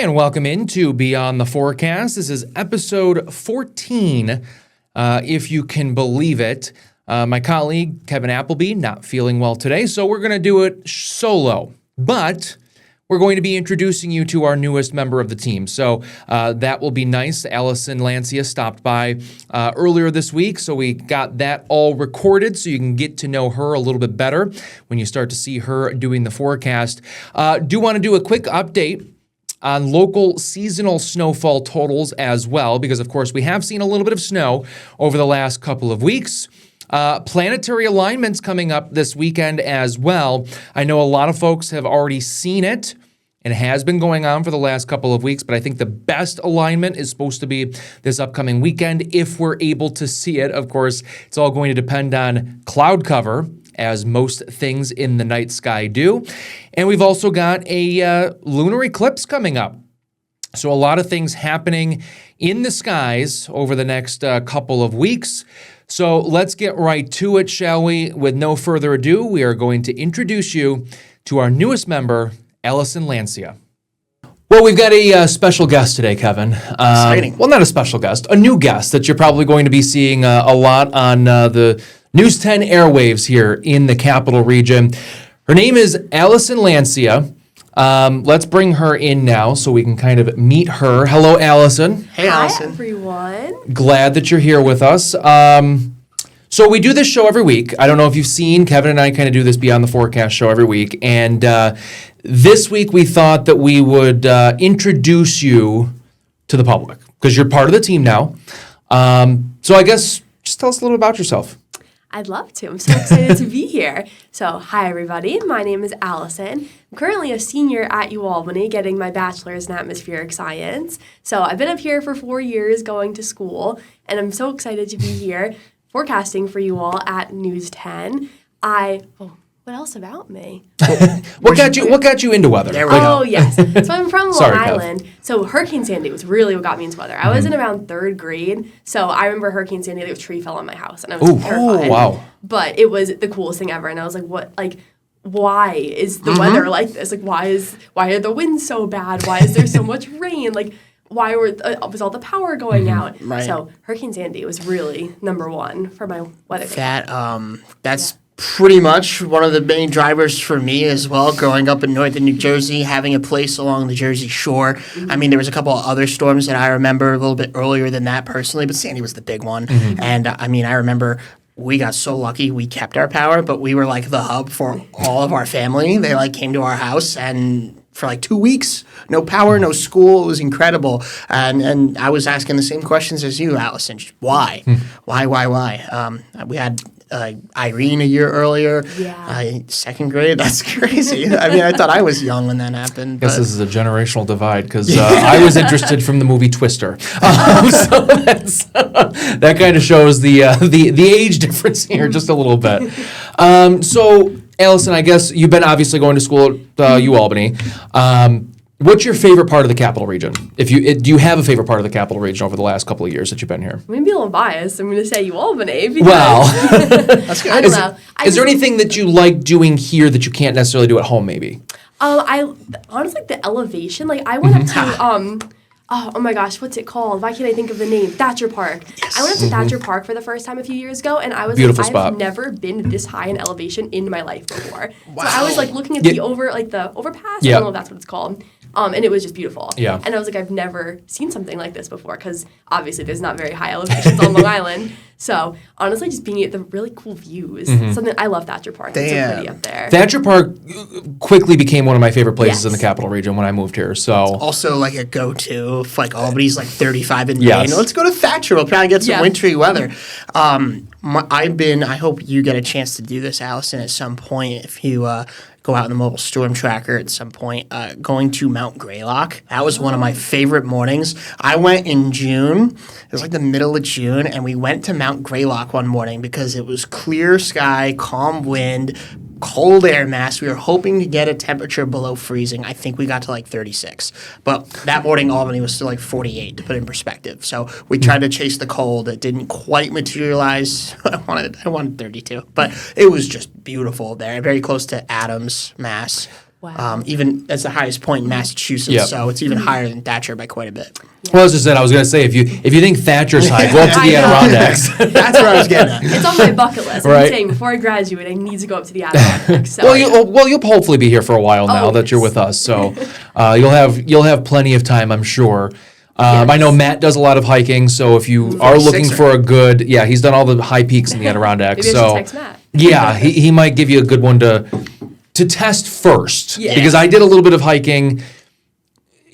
And welcome into Beyond the Forecast. This is episode 14, if you can believe it. My colleague, Kevin Appleby, not feeling well today, so we're going to do it solo. But we're going to be introducing you to our newest member of the team. So that will be nice. Allison Lancia stopped by earlier this week, so we got that all recorded so you can get to know her a little bit better when you start to see her doing the forecast. Do want to do a quick update on local seasonal snowfall totals as well, because of course we have seen a little bit of snow over the last couple of weeks. Planetary alignments coming up this weekend as well. I know a lot of folks have already seen it. It has been going on for the last couple of weeks, but I think the best alignment is supposed to be this upcoming weekend if we're able to see it. Of course, it's all going to depend on cloud cover, as most things in the night sky do. And we've also got a lunar eclipse coming up. So a lot of things happening in the skies over the next couple of weeks. So let's get right to it, shall we? With no further ado, we are going to introduce you to our newest member, Allison Lancia. Well, we've got a special guest today, Kevin. Exciting. Well, not a special guest, a new guest that you're probably going to be seeing a lot on the News 10 airwaves here in the capital region. Her name is Allison Lancia. Let's bring her in now so we can kind of meet her. Hello, Allison. Hey, Allison. Hi, everyone. Glad that you're here with us. So we do this show every week. I don't know if you've seen, Kevin and I kind of do this Beyond the Forecast show every week. And this week we thought that we would introduce you to the public because you're part of the team now. So I guess just tell us a little about yourself. I'd love to. I'm so excited to be here. So, hi, everybody. My name is Allison. I'm currently a senior at UAlbany getting my bachelor's in atmospheric science. So, I've been up here for 4 years going to school, and I'm so excited to be here forecasting for you all at News 10. What else about me? What got you into weather? There we go. Oh, yes. So I'm from Long Sorry, Kev. Island. So Hurricane Sandy was really what got me into weather. I was in around third grade. So I remember Hurricane Sandy, a tree fell on my house. And I was terrified. Oh, wow. But it was the coolest thing ever. And I was like, why is the weather like this? Like, why are the winds so bad? Why is there so much rain? Like, why was all the power going out? Right. So Hurricane Sandy was really number one for my weather. That's pretty much one of the main drivers for me as well, growing up in northern New Jersey, having a place along the Jersey Shore. Mm-hmm. I mean, there was a couple of other storms that I remember a little bit earlier than that personally, but Sandy was the big one. Mm-hmm. And I remember we got so lucky we kept our power, but we were like the hub for all of our family. They came to our house and for 2 weeks, no power, no school. It was incredible. And I was asking the same questions as you, Allison. Why? Why? We had Irene a year earlier. Yeah. Second grade. That's crazy. I thought I was young when that happened. I guess this is a generational divide because I was interested from the movie Twister. So that kind of shows the age difference here just a little bit. So, Allison, I guess you've been obviously going to school at UAlbany. What's your favorite part of the capital region? Do you have a favorite part of the capital region over the last couple of years that you've been here? I'm going to be a little biased. I'm going to say UAlbany. Because Well, That's good. I don't know. Is there anything that you like doing here that you can't necessarily do at home, maybe? I honestly like the elevation. I went up to oh my gosh, what's it called? Why can't I think of the name? Thatcher Park. Yes. I went up to Thatcher Park for the first time a few years ago, and I was Beautiful like, spot. I've never been this high in elevation in my life before. Wow. So I was looking at the overpass. Yeah. I don't know if that's what it's called. And it was just beautiful. Yeah. And I was like, I've never seen something like this before because obviously there's not very high elevations on Long Island. So honestly, just being at the really cool views, something I love Thatcher Park. It's so pretty up there. Thatcher Park quickly became one of my favorite places in the capital region when I moved here. So also a go-to if Albany's 35 in May. Yes. Let's go to Thatcher. We'll probably get some wintry weather. I hope you get a chance to do this, Allison, at some point if you go out in the mobile storm tracker at some point, going to Mount Greylock. That was one of my favorite mornings. I went in June. It was the middle of June, and we went to Mount Greylock one morning because it was clear sky, calm wind, cold air mass. We were hoping to get a temperature below freezing. I think we got to 36. But that morning, Albany was still 48, to put it in perspective. So we tried to chase the cold. It didn't quite materialize. I wanted 32. But it was just beautiful there, very close to Adams, Mass. Wow. Even that's the highest point in Massachusetts, Yep. so it's even higher than Thatcher by quite a bit. Well, as I said, I was going to say, if you think Thatcher's high, go up to the I know. Adirondacks. That's where I was getting at. It's on my bucket list. Right. I'm saying before I graduate, I need to go up to the Adirondacks. So. Well, you'll hopefully be here for a while now that you're with us, so you'll have plenty of time, I'm sure. I know Matt does a lot of hiking, so if you are looking Sixer. for a good, he's done all the high peaks in the Adirondacks. Maybe I should So text Matt. yeah, he might give you a good one to test first, Yeah. because I did a little bit of hiking.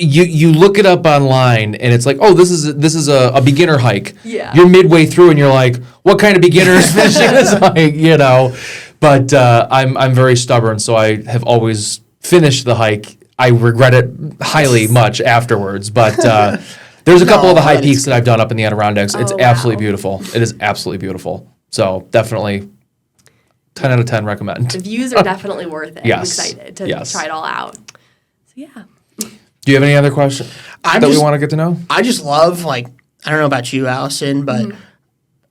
You look it up online and it's like, oh, this is a beginner hike. Yeah. You're midway through and you're like, what kind of beginner is finishing this hike? But I'm very stubborn, so I have always finished the hike. I regret it highly much afterwards, but there's a couple of the high but peaks that I've done up in the Adirondacks. It's Oh, absolutely wow. beautiful. It is absolutely beautiful. So definitely 10 out of 10 recommend. The views are definitely worth it. Yes. I'm excited to Yes. try it all out. So yeah. Do you have any other questions that we want to get to know? I just love, I don't know about you, Allison, but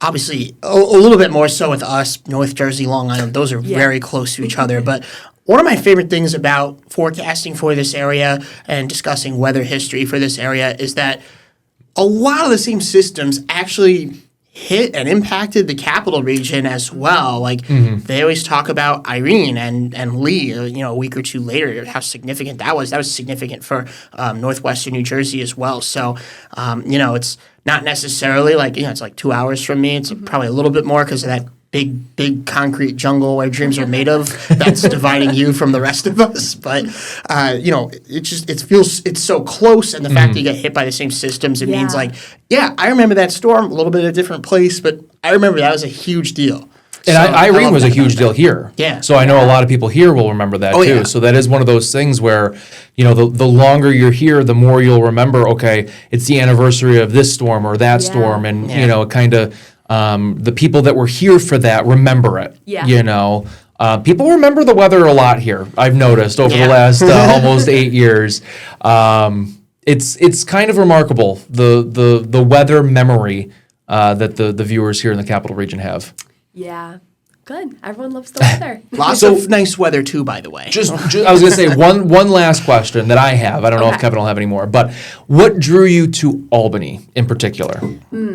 obviously a little bit more so with us, North Jersey, Long Island. Those are very close to each other. But one of my favorite things about forecasting for this area and discussing weather history for this area is that a lot of the same systems actually hit and impacted the capital region as well. They always talk about Irene and Lee, a week or two later, how significant that was. That was significant for northwestern New Jersey as well. So, it's not necessarily it's like 2 hours from me. It's probably a little bit more because of that big concrete jungle where dreams are made of that's dividing you from the rest of us. But, it feels it's so close. And the fact that you get hit by the same systems, it means I remember that storm, a little bit of a different place, but I remember that was a huge deal. And So, Irene love was a that huge about deal that. here. Yeah. So I know a lot of people here will remember that too. yeah. So that is one of those things where, the longer you're here, the more you'll remember, okay, it's the anniversary of this storm or that storm. And, it kind of, the people that were here for that remember it. Yeah. People remember the weather a lot here, I've noticed over the last almost 8 years. It's kind of remarkable, the weather memory that the viewers here in the Capital Region have. Yeah. Good. Everyone loves the weather. Lots of nice weather too, by the way. Just I was going to say one last question that I have. I don't know if Okay. Kevin will have any more, but what drew you to Albany in particular?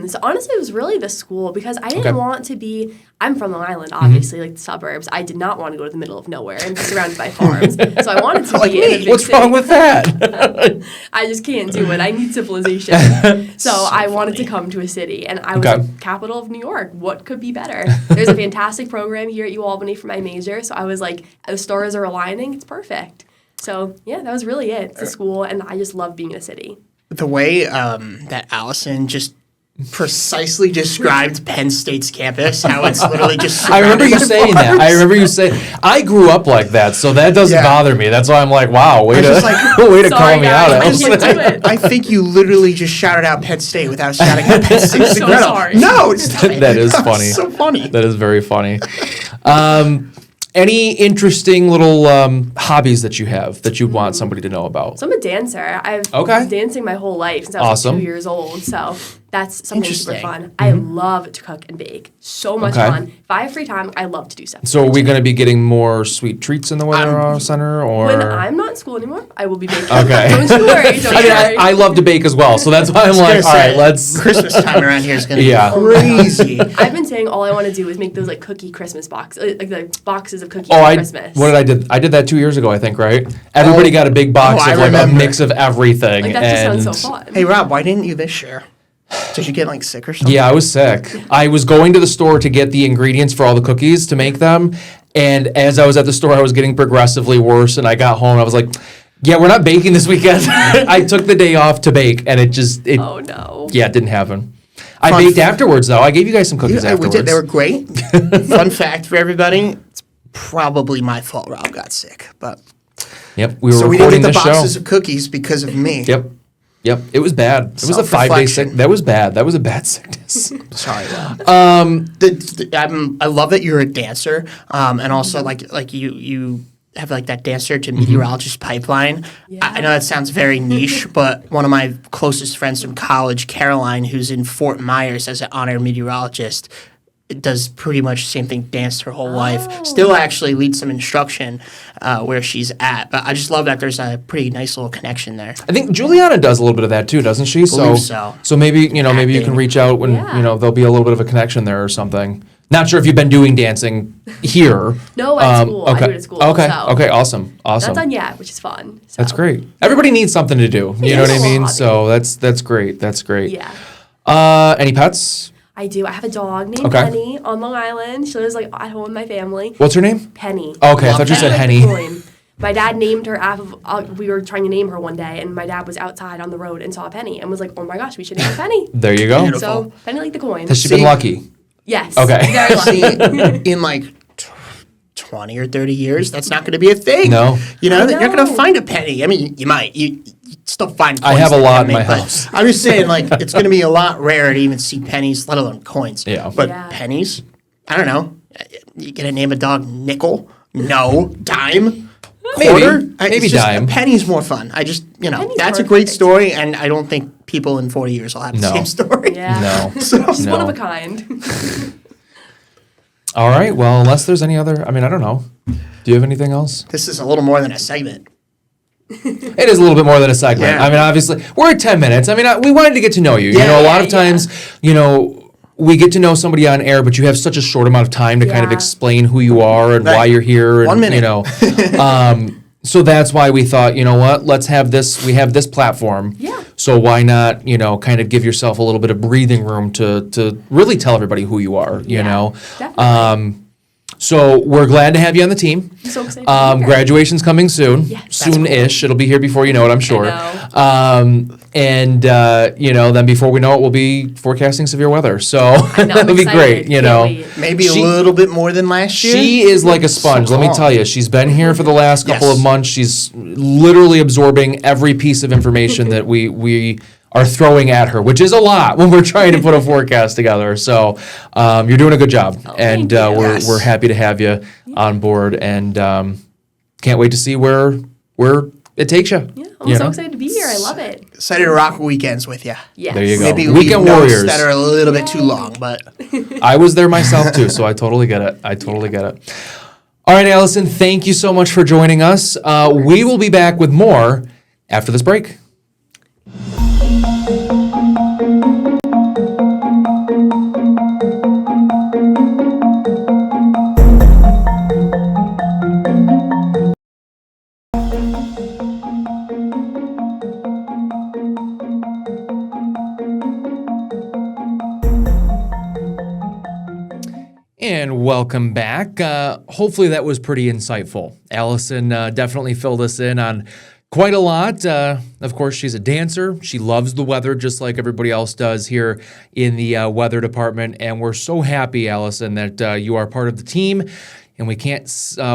So honestly, it was really the school because I didn't Okay. want to be. I'm from Long Island, obviously, like the suburbs. I did not want to go to the middle of nowhere and be surrounded by farms. So I wanted to be in a big What's city. wrong with that? I just can't do it. I need civilization. So I wanted to come to a city, and I was Okay. the capital of New York. What could be better? There's a fantastic program here at UAlbany for my major, so I was like, the stars are aligning. It's perfect. So yeah, that was really it. It's a school, and I just love being in a city. The way that Allison just precisely described Penn State's campus, how it's literally just I remember you surrounded by saying that. I farms. remember you saying I grew up like that, so that doesn't Yeah. bother me. That's why I'm like, wow, way was to just like, way to sorry, call me guys, out. I I was can't like, do it. I think you literally just shouted out Penn State without shouting out Penn State. I'm so sorry. No, it's not. That is That's funny. so funny. That is very funny. Any interesting little hobbies that you have that you'd want somebody to know about? So I'm a dancer. I've been dancing my whole life since I was Awesome. 2 years old. So that's something super Interesting. fun. I love to cook and bake. So much Okay. fun. If I have free time, I love to do stuff. So are we going to be getting more sweet treats in the Weather Center? Or When I'm not in school anymore, I will be baking. Okay. Don't you worry. Don't I mean, worry. I love to bake as well, so that's why I'm like, all right, let's. Christmas time around here is going to Yeah. be crazy. I've been saying all I want to do is make those like cookie Christmas boxes, like the boxes of cookies Oh, for I Christmas. what did I did? I did that 2 years ago, I think, right? Everybody got a big box I of like a remember. mix of everything, Like that and just sounds so fun. Hey, Rob, why didn't you this year? Did you get sick or something? yeah, I was sick. I was going to the store to get the ingredients for all the cookies to make them, and as I was at the store, I was getting progressively worse. And I got home, and I was like, "Yeah, we're not baking this weekend." I took the day off to bake, and it Oh no. yeah, it didn't happen. I Fun baked fact. afterwards, though. I gave you guys some cookies We afterwards. did. They were great. Fun fact for everybody: it's probably my fault. Rob got sick, but Yep, we were so we didn't recording get the this show. boxes of cookies because of me. Yep, it was bad. It was a 5-day sick. Self-reflection. That was bad. That was a bad sickness. Sorry, Rob. I love that you're a dancer, and also like you have like that dancer to meteorologist pipeline. I know that sounds very niche, but one of my closest friends from college, Caroline, who's in Fort Myers as an honor meteorologist, does pretty much the same thing, danced her whole life. Still actually leads some instruction where she's at. But I just love that there's a pretty nice little connection there. I think Juliana does a little bit of that too, doesn't she? Believe so. So maybe, maybe you can reach out when, there'll be a little bit of a connection there or something. Not sure if you've been doing dancing here. No, at school. Okay. I do it at school. Okay. So. Okay. Awesome. Not Awesome. done yet, which is fun. So. That's great. Everybody needs something to do. You know what I mean? Hobby. So that's great. That's great. Yeah. Any pets? I do. I have a dog named Okay. Penny on Long Island. She lives like at home with my family. What's her name? Penny. Okay, I thought you said Like Henny. the coin. My dad named her after, we were trying to name her one day, and my dad was outside on the road and saw Penny and was like, oh my gosh, we should name her Penny. There you go. Beautiful. So, Penny like the coin. Has she been lucky? Yes. Okay. Very lucky. See, in like 20 or 30 years, that's not going to be a thing. No. You know, I you're going to know. find a penny. I mean, you might. You still find coins. I have a that lot can in my make, but house. I'm just saying, like, it's going to be a lot rare to even see pennies, let alone coins. Yeah. But Yeah. pennies, I don't know. You going to name a dog nickel? No. Dime? Quarter? Maybe It's just, dime. A penny's more fun. I just, Penny's that's a great perfect. story, and I don't think people in 40 years will have the No. same story. Yeah. No. She's one No. of a kind. All right. Well, unless there's any other, I don't know. Do you have anything else? This is a little more than a segment. It is a little bit more than a segment. Yeah. Obviously, we're at 10 minutes. We wanted to get to know you. Yeah, a lot of yeah. times, we get to know somebody on air, but you have such a short amount of time to kind of Yeah. explain who you are and Right. why you're here. And, 1 minute. So that's why we thought, you know what, let's have this, we have this platform. Yeah. So why not, kind of give yourself a little bit of breathing room to really tell everybody who you are, you know? Definitely. So we're glad to have you on the team. I'm so excited to be here. Graduation's coming soon. Yes. Soon-ish. It'll be here before you know it, I'm sure. know. Then before we know it, we'll be forecasting severe weather. So I know, I'm that'll be excited. great, Can't wait. Maybe She- a little bit more than last year. She is like a sponge, let me calm. tell you. She's been here for the last couple Yes. of months. She's literally absorbing every piece of information that we are throwing at her, which is a lot when we're trying to put a forecast together. So you're doing a good job, and thank you. Yes. we're happy to have you on board, and can't wait to see where it takes you. Yeah, I'm you so know? excited to be here. I love it. Excited to rock weekends with you. Yes. There you go. Maybe Weekend leave notes warriors. that are a little bit too long, but I was there myself too, so I totally get it. All right, Allison, thank you so much for joining us. We will be back with more after this break. And welcome back. Hopefully that was pretty insightful. Allison definitely filled us in on quite a lot. Of course, she's a dancer. She loves the weather just like everybody else does here in the weather department. And we're so happy, Allison, that you are part of the team. And we can't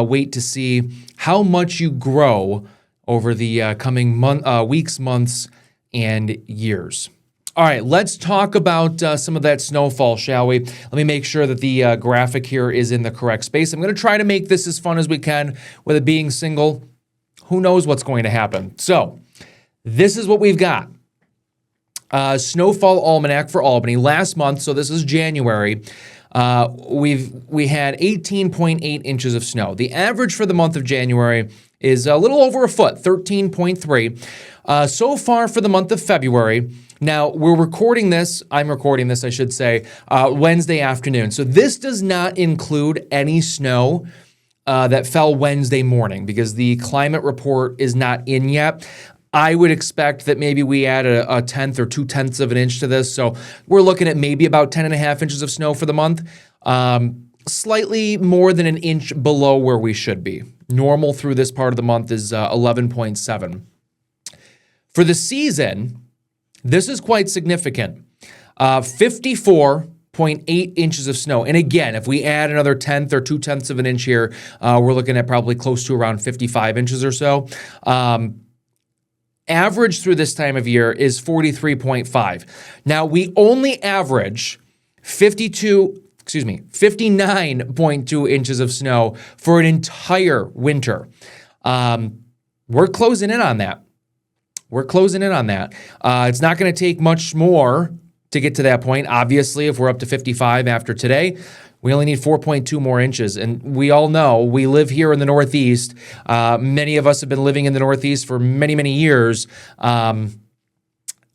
wait to see how much you grow over the coming weeks, months, and years. All right, let's talk about some of that snowfall, shall we? Let me make sure that the graphic here is in the correct space. I'm going to try to make this as fun as we can with it being single. Who knows what's going to happen? So this is what we've got. Snowfall Almanac for Albany. Last month, so this is January, we had 18.8 inches of snow. The average for the month of January is a little over a foot, 13.3. So far for the month of February, now I'm recording this, I should say, Wednesday afternoon. So this does not include any snow that fell Wednesday morning because the climate report is not in yet. I would expect that maybe we add a tenth or 2/10 of an inch to this. So we're looking at maybe about 10.5 inches of snow for the month. Slightly more than an inch below where we should be. Normal through this part of the month is 11.7. For the season, this is quite significant. 54.8 inches of snow. And again, if we add another 10th or 2/10 of an inch here, we're looking at probably close to around 55 inches or so. Average through this time of year is 43.5. Now, we only average 59.2 inches of snow for an entire winter. We're closing in on that. It's not going to take much more to get to that point. Obviously, if we're up to 55 after today, we only need 4.2 more inches. And we all know we live here in the Northeast. Many of us have been living in the Northeast for many, many years.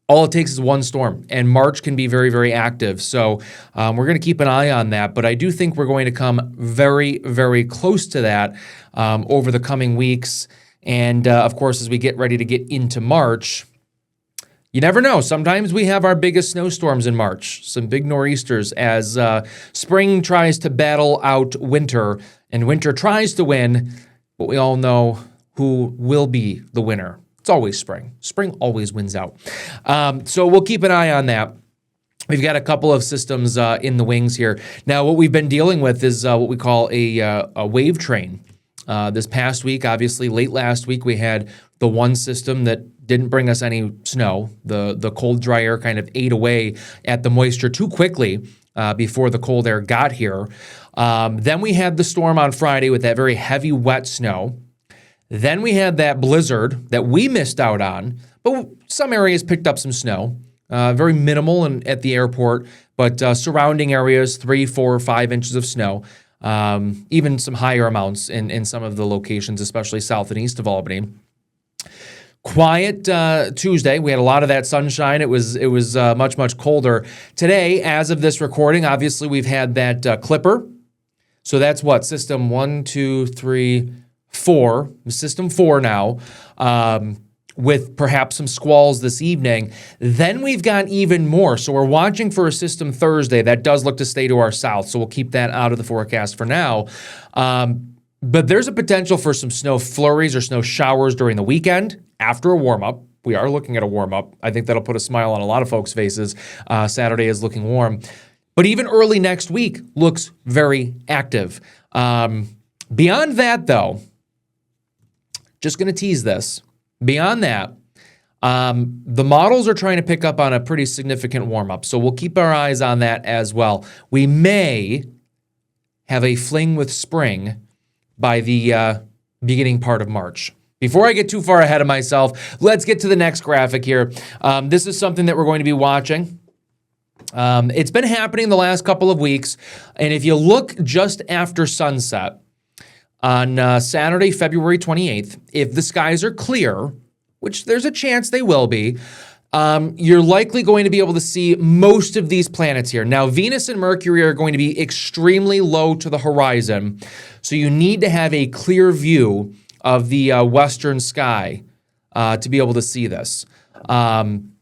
All it takes is one storm, and March can be very, very active. So we're going to keep an eye on that. But I do think we're going to come very, very close to that over the coming weeks. And of course, as we get ready to get into March, you never know. Sometimes we have our biggest snowstorms in March, some big nor'easters as spring tries to battle out winter and winter tries to win, but we all know who will be the winner. It's always spring. Spring always wins out. So we'll keep an eye on that. We've got a couple of systems in the wings here. Now, what we've been dealing with is what we call a wave train. This past week, obviously, late last week, we had the one system that didn't bring us any snow. The cold, dry air kind of ate away at the moisture too quickly before the cold air got here. Then we had the storm on Friday with that very heavy, wet snow. Then we had that blizzard that we missed out on, but some areas picked up some snow. Very minimal at the airport, but surrounding areas, 3, 4, 5 inches of snow. Even some higher amounts in some of the locations, especially south and east of Albany. Quiet Tuesday. We had a lot of that sunshine. It was much, much colder. Today, as of this recording, obviously we've had that clipper. So that's what? System 1, 2, 3, 4. System 4 now. With perhaps some squalls this evening. Then we've got even more. So we're watching for a system Thursday that does look to stay to our south. So we'll keep that out of the forecast for now. But there's a potential for some snow flurries or snow showers during the weekend after a warm-up. We are looking at a warm-up. I think that'll put a smile on a lot of folks' faces. Saturday is looking warm. But even early next week looks very active. Beyond that, though, just going to tease this. Beyond that, the models are trying to pick up on a pretty significant warm-up, so we'll keep our eyes on that as well. We may have a fling with spring by the beginning part of March. Before I get too far ahead of myself, let's get to the next graphic here. This is something that we're going to be watching. It's been happening the last couple of weeks, and if you look just after sunset, on Saturday, February 28th, if the skies are clear, which there's a chance they will be, you're likely going to be able to see most of these planets here. Now, Venus and Mercury are going to be extremely low to the horizon, so you need to have a clear view of the western sky to be able to see this. And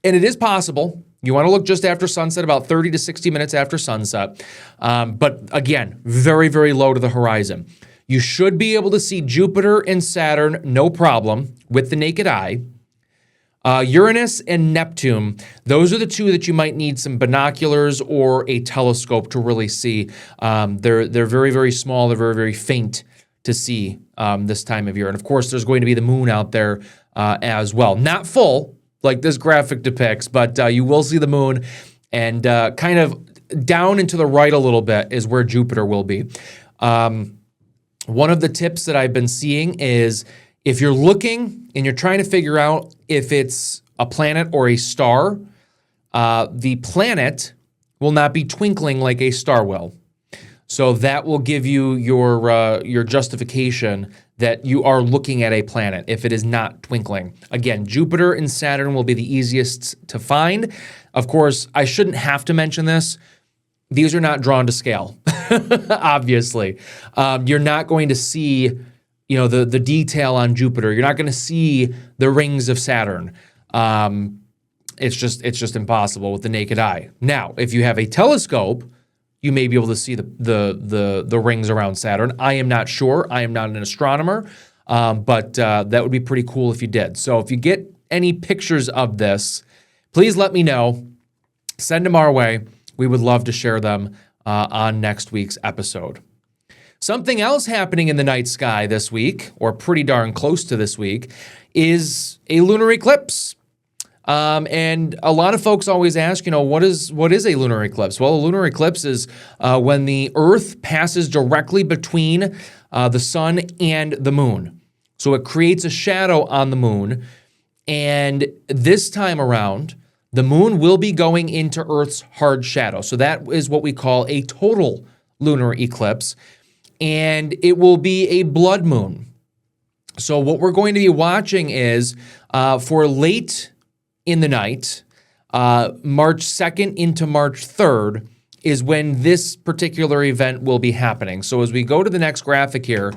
it is possible. You want to look just after sunset, about 30 to 60 minutes after sunset. But again, very, very low to the horizon. You should be able to see Jupiter and Saturn, no problem, with the naked eye. Uranus and Neptune, those are the two that you might need some binoculars or a telescope to really see. They're very, very small. They're very, very faint to see this time of year. And of course, there's going to be the moon out there as well. Not full, like this graphic depicts, but you will see the moon, and kind of down and to the right a little bit is where Jupiter will be. One of the tips that I've been seeing is if you're looking and you're trying to figure out if it's a planet or a star, the planet will not be twinkling like a star will. So that will give you your justification that you are looking at a planet if it is not twinkling. Again, Jupiter and Saturn will be the easiest to find. Of course, I shouldn't have to mention this. These are not drawn to scale, obviously. You're not going to see, the detail on Jupiter. You're not going to see the rings of Saturn. It's just impossible with the naked eye. Now, if you have a telescope, you may be able to see the rings around Saturn. I am not sure. I am not an astronomer, but that would be pretty cool if you did. So if you get any pictures of this, please let me know. Send them our way. We would love to share them on next week's episode. Something else happening in the night sky this week, or pretty darn close to this week, is a lunar eclipse. And a lot of folks always ask, what is a lunar eclipse? Well, a lunar eclipse is when the Earth passes directly between the sun and the moon. So it creates a shadow on the moon. And this time around, the moon will be going into Earth's hard shadow. So that is what we call a total lunar eclipse, and it will be a blood moon. So what we're going to be watching is for late in the night, March 2nd into March 3rd is when this particular event will be happening. So as we go to the next graphic here,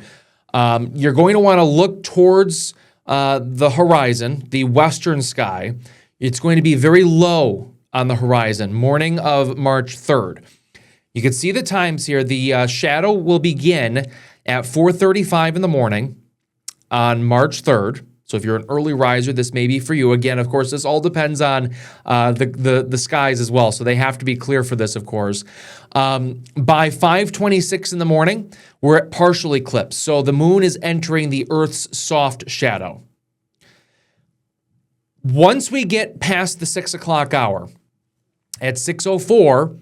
you're going to want to look towards the horizon, the western sky. It's going to be very low on the horizon, morning of March 3rd. You can see the times here. The shadow will begin at 4:35 in the morning on March 3rd. So if you're an early riser, this may be for you. Again, of course, this all depends on the skies as well. So they have to be clear for this, of course. By 5:26 in the morning, we're at partial eclipse. So the moon is entering the Earth's soft shadow. Once we get past the 6 o'clock hour, at 6:04,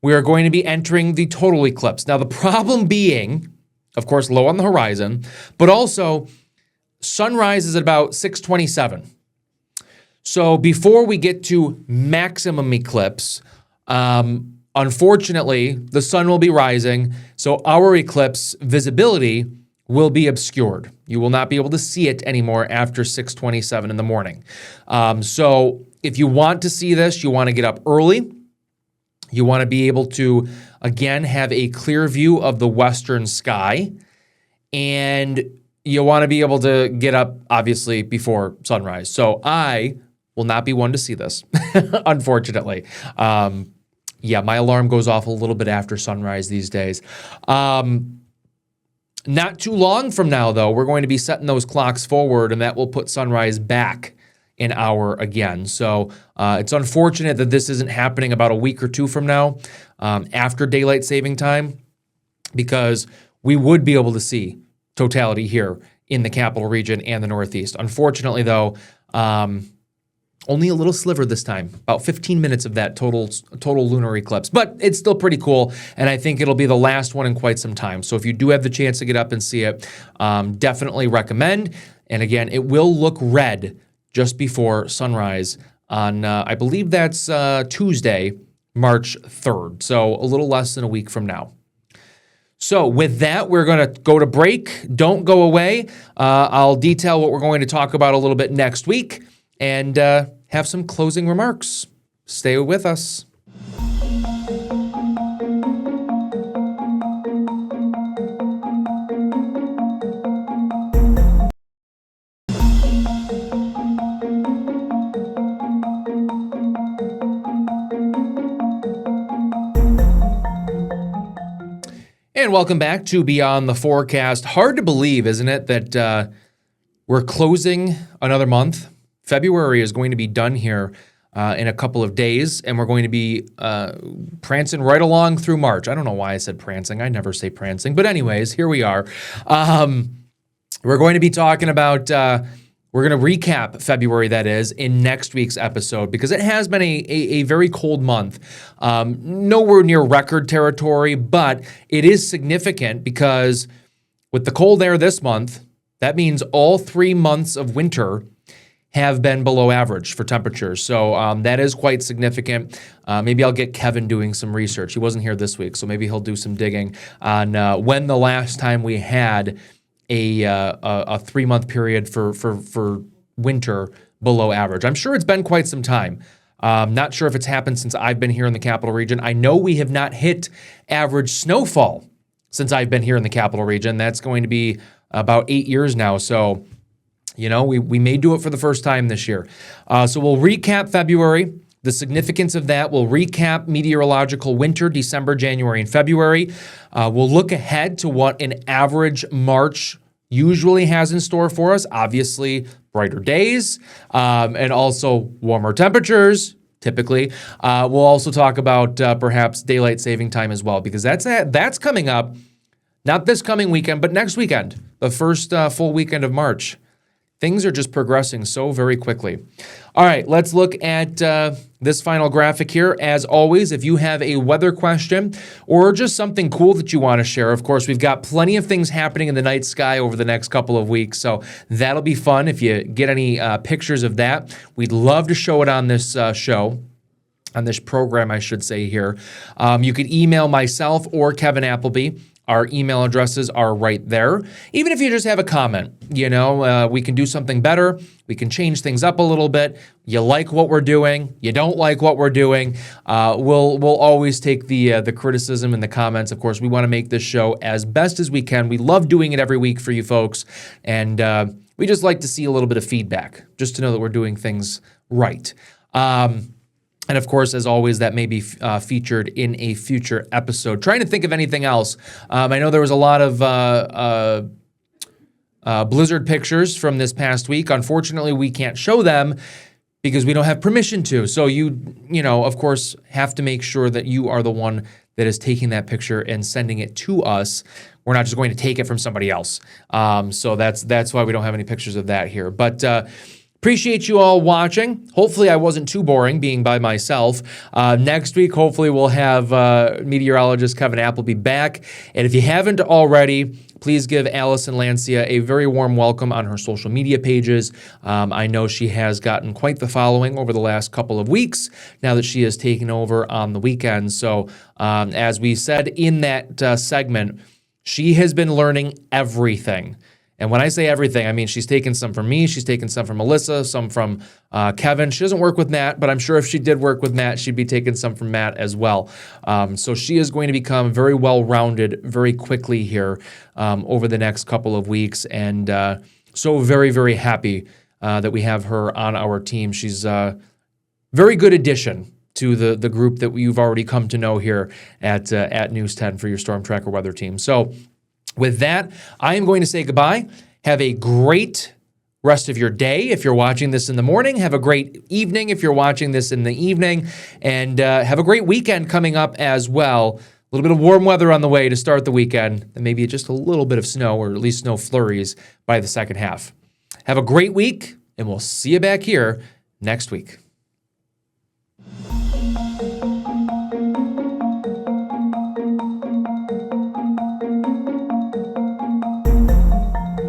we are going to be entering the total eclipse. Now, the problem being, of course, low on the horizon, but also sunrise is at about 6:27. So before we get to maximum eclipse, unfortunately, the sun will be rising, so our eclipse visibility will be obscured. You will not be able to see it anymore after 6:27 in the morning. So if you want to see this, you want to get up early. You want to be able to, again, have a clear view of the western sky. And you want to be able to get up, obviously, before sunrise. So I will not be one to see this, unfortunately. My alarm goes off a little bit after sunrise these days. Not too long from now, though, we're going to be setting those clocks forward, and that will put sunrise back an hour again. So it's unfortunate that this isn't happening about a week or two from now, after daylight saving time, because we would be able to see totality here in the capital region and the Northeast. Unfortunately, though, only a little sliver this time, about 15 minutes of that total lunar eclipse. But it's still pretty cool, and I think it'll be the last one in quite some time. So if you do have the chance to get up and see it, definitely recommend. And again, it will look red just before sunrise on, I believe that's Tuesday, March 3rd. So a little less than a week from now. So with that, we're going to go to break. Don't go away. I'll detail what we're going to talk about a little bit next week and have some closing remarks. Stay with us. And welcome back to Beyond the Forecast. Hard to believe, isn't it, that we're closing another month. February is going to be done here in a couple of days, and we're going to be prancing right along through March. I don't know why I said prancing. I never say prancing. But anyways, here we are. We're going to be talking about, we're going to recap February, that is, in next week's episode, because it has been a very cold month. Nowhere near record territory, but it is significant because with the cold air this month, that means all 3 months of winter have been below average for temperatures. So that is quite significant. Maybe I'll get Kevin doing some research. He wasn't here this week, so maybe he'll do some digging on when the last time we had a 3-month period for winter below average. I'm sure it's been quite some time. Not sure if it's happened since I've been here in the capital region. I know we have not hit average snowfall since I've been here in the capital region. That's going to be about 8 years now. So, you know, we may do it for the first time this year. So we'll recap February, the significance of that. We'll recap meteorological winter, December, January, and February. We'll look ahead to what an average March usually has in store for us. Obviously, brighter days and also warmer temperatures, typically. We'll also talk about perhaps daylight saving time as well, because that's coming up, not this coming weekend, but next weekend, the first full weekend of March. Things are just progressing so very quickly. All right, let's look at this final graphic here. As always, if you have a weather question or just something cool that you want to share, of course, we've got plenty of things happening in the night sky over the next couple of weeks, so that'll be fun. If you get any pictures of that, we'd love to show it on this show. On this program, I should say here. You could email myself or Kevin Appleby. Our email addresses are right there. Even if you just have a comment, we can do something better. We can change things up a little bit. You like what we're doing. You don't like what we're doing. We'll always take the criticism and the comments. Of course, we want to make this show as best as we can. We love doing it every week for you folks. And we just like to see a little bit of feedback, just to know that we're doing things right. And of course, as always, that may be featured in a future episode. Trying to think of anything else. I know there was a lot of blizzard pictures from this past week. Unfortunately, we can't show them because we don't have permission to. So you of course, have to make sure that you are the one that is taking that picture and sending it to us. We're not just going to take it from somebody else. So that's why we don't have any pictures of that here. But appreciate you all watching. Hopefully I wasn't too boring being by myself. Next week, hopefully we'll have meteorologist Kevin Appleby back. And if you haven't already, please give Allison Lancia a very warm welcome on her social media pages. I know she has gotten quite the following over the last couple of weeks now that she has taken over on the weekends. So as we said in that segment, she has been learning everything. And when I say everything, I mean she's taken some from me, she's taken some from Melissa, some from Kevin. She doesn't work with Matt, but I'm sure if she did work with Matt, she'd be taking some from Matt as well. So she is going to become very well-rounded very quickly here over the next couple of weeks. And so very, very happy that we have her on our team. She's a very good addition to the group that you've already come to know here at News 10 for your Storm Tracker weather team. So with that, I am going to say goodbye. Have a great rest of your day if you're watching this in the morning. Have a great evening if you're watching this in the evening. And have a great weekend coming up as well. A little bit of warm weather on the way to start the weekend, and maybe just a little bit of snow, or at least snow flurries by the second half. Have a great week, and we'll see you back here next week.